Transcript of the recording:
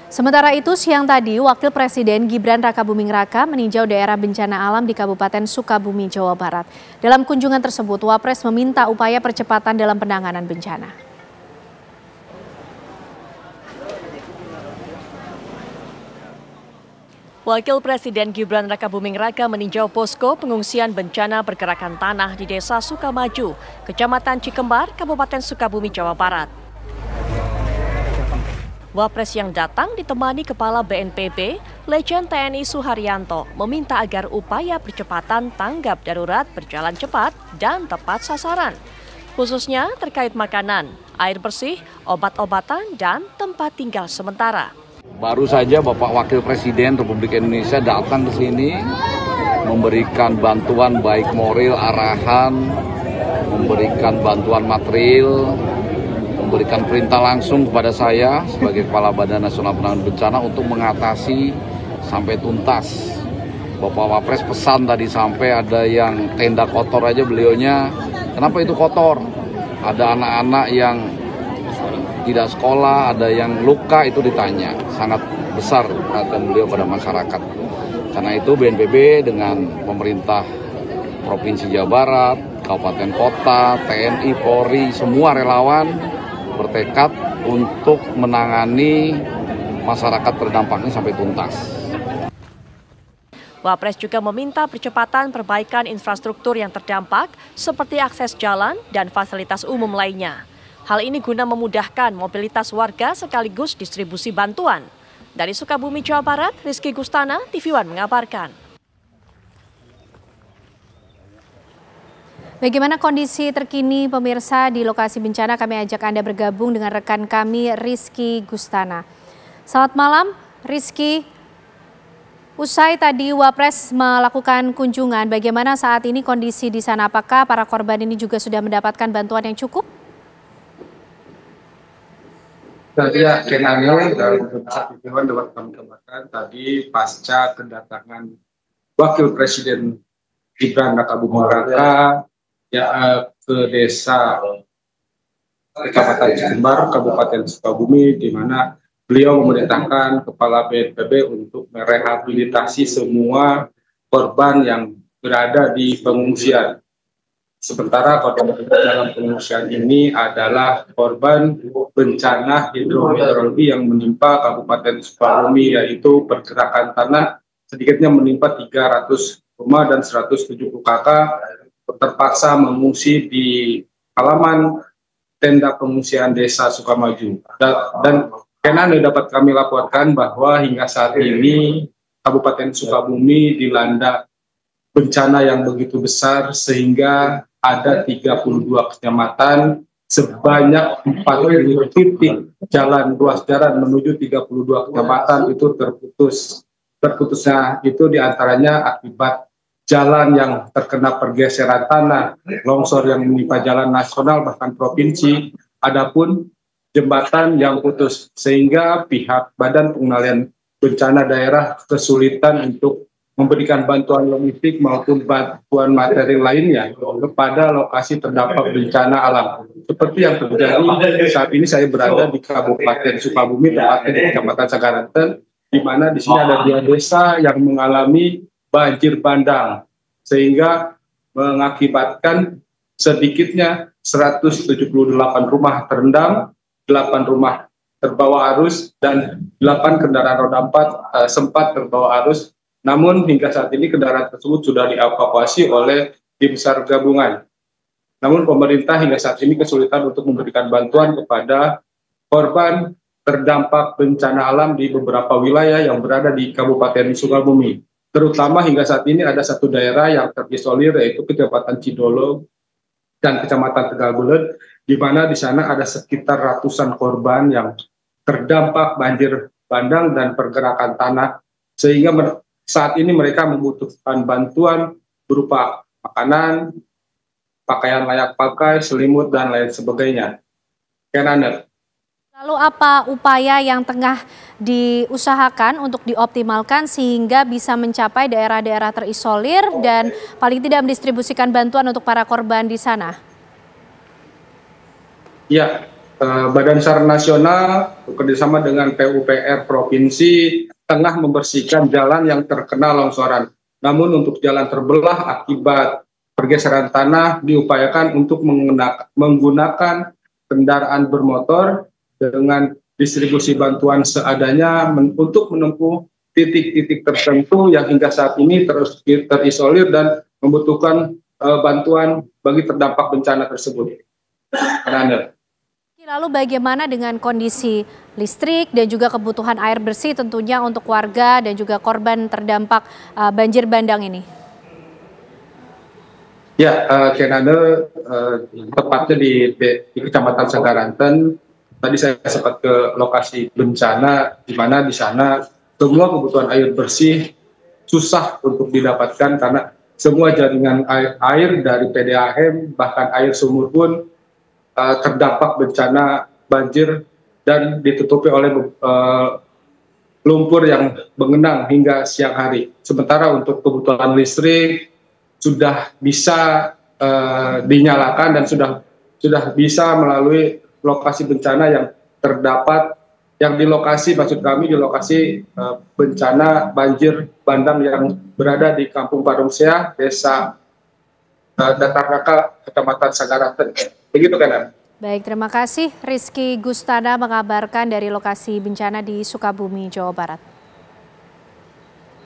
Sementara itu, siang tadi, Wakil Presiden Gibran Rakabuming Raka meninjau daerah bencana alam di Kabupaten Sukabumi, Jawa Barat. Dalam kunjungan tersebut, Wapres meminta upaya percepatan dalam penanganan bencana. Wakil Presiden Gibran Rakabuming Raka meninjau posko pengungsian bencana pergerakan tanah di Desa Sukamaju, Kecamatan Cikembar, Kabupaten Sukabumi, Jawa Barat. Wapres yang datang ditemani Kepala BNPB, Letjen TNI Suharyanto, meminta agar upaya percepatan tanggap darurat berjalan cepat dan tepat sasaran, khususnya terkait makanan, air bersih, obat-obatan, dan tempat tinggal sementara. Baru saja Bapak Wakil Presiden Republik Indonesia datang ke sini, memberikan bantuan baik moral, arahan, memberikan bantuan material, memberikan perintah langsung kepada saya sebagai Kepala Badan Nasional Penanggulangan Bencana untuk mengatasi sampai tuntas. Bapak Wapres pesan tadi sampai ada yang tenda kotor aja beliaunya, kenapa itu kotor? Ada anak-anak yang tidak sekolah, ada yang luka, itu ditanya. Sangat besar perhatian beliau pada masyarakat. Karena itu BNPB dengan pemerintah Provinsi Jawa Barat, Kabupaten Kota, TNI, Polri, semua relawan bertekad untuk menangani masyarakat terdampaknya sampai tuntas. Wapres juga meminta percepatan perbaikan infrastruktur yang terdampak seperti akses jalan dan fasilitas umum lainnya. Hal ini guna memudahkan mobilitas warga sekaligus distribusi bantuan. Dari Sukabumi, Jawa Barat, Rizky Gustana, TV One mengabarkan. Bagaimana kondisi terkini pemirsa di lokasi bencana? Kami ajak Anda bergabung dengan rekan kami Rizky Gustana. Selamat malam Rizky. Usai tadi Wapres melakukan kunjungan, bagaimana saat ini kondisi di sana? Apakah para korban ini juga sudah mendapatkan bantuan yang cukup? Ya, Kenanyo dalam beberapa video dapat kami gambarkan tadi pasca kedatangan Wakil Presiden Gibran Rakabuming Raka ke desa Kecamatan Cikembar, Kabupaten Sukabumi, di mana beliau memerintahkan Kepala BNPB untuk merehabilitasi semua korban yang berada di pengungsian. Sementara korban dalam pengungsian ini adalah korban bencana hidrometeorologi yang menimpa Kabupaten Sukabumi, yaitu pergerakan tanah sedikitnya menimpa 300 rumah dan 170 kakak terpaksa mengungsi di halaman tenda pengungsian Desa Sukamaju. Dan Kenan dapat kami laporkan bahwa hingga saat ini Kabupaten Sukabumi dilanda bencana yang begitu besar sehingga ada 32 kecamatan, sebanyak 40 titik jalan, ruas jalan menuju 32 kecamatan itu terputus. Terputusnya itu diantaranya akibat jalan yang terkena pergeseran tanah, longsor yang menimpa jalan nasional bahkan provinsi, adapun jembatan yang putus, sehingga pihak Badan Pengendalian Bencana Daerah kesulitan untuk memberikan bantuan logistik maupun bantuan materi lainnya kepada lokasi terdampak bencana alam. Seperti yang terjadi saat ini, saya berada di Kabupaten Sukabumi, tepatnya di Kecamatan Sagaranten, di mana di sini ada 2 desa yang mengalami banjir bandang, sehingga mengakibatkan sedikitnya 178 rumah terendam, 8 rumah terbawa arus, dan 8 kendaraan roda 4 sempat terbawa arus. Namun hingga saat ini kendaraan tersebut sudah dievakuasi oleh tim SAR gabungan. Namun pemerintah hingga saat ini kesulitan untuk memberikan bantuan kepada korban terdampak bencana alam di beberapa wilayah yang berada di Kabupaten Sukabumi. Terutama hingga saat ini ada satu daerah yang terisolir, yaitu Kecamatan Cidolo dan Kecamatan Tegalbulet, di mana di sana ada sekitar ratusan korban yang terdampak banjir bandang dan pergerakan tanah, sehingga saat ini mereka membutuhkan bantuan berupa makanan, pakaian layak pakai, selimut, dan lain sebagainya. Kenan. Lalu apa upaya yang tengah diusahakan untuk dioptimalkan sehingga bisa mencapai daerah-daerah terisolir dan paling tidak mendistribusikan bantuan untuk para korban di sana? Ya, Badan SAR Nasional bekerjasama dengan PUPR Provinsi tengah membersihkan jalan yang terkena longsoran. Namun untuk jalan terbelah akibat pergeseran tanah diupayakan untuk menggunakan kendaraan bermotor dengan distribusi bantuan seadanya untuk menempuh titik-titik tertentu yang hingga saat ini terus terisolir dan membutuhkan bantuan bagi terdampak bencana tersebut. Lalu bagaimana dengan kondisi listrik dan juga kebutuhan air bersih tentunya untuk warga dan juga korban terdampak banjir bandang ini? Ya, Kenane, tepatnya di Kecamatan Sagaranten, tadi saya sempat ke lokasi bencana, di mana di sana semua kebutuhan air bersih susah untuk didapatkan karena semua jaringan air dari PDAM bahkan air sumur pun terdampak bencana banjir dan ditutupi oleh lumpur yang mengenang hingga siang hari. Sementara untuk kebutuhan listrik sudah bisa dinyalakan dan sudah bisa melalui lokasi bencana yang terdapat yang di lokasi bencana banjir bandang yang berada di Kampung Parungsea, Desa Datarnaka, Kecamatan Sagaranten. Begitu kan? Baik, terima kasih Rizky Gustana mengabarkan dari lokasi bencana di Sukabumi, Jawa Barat.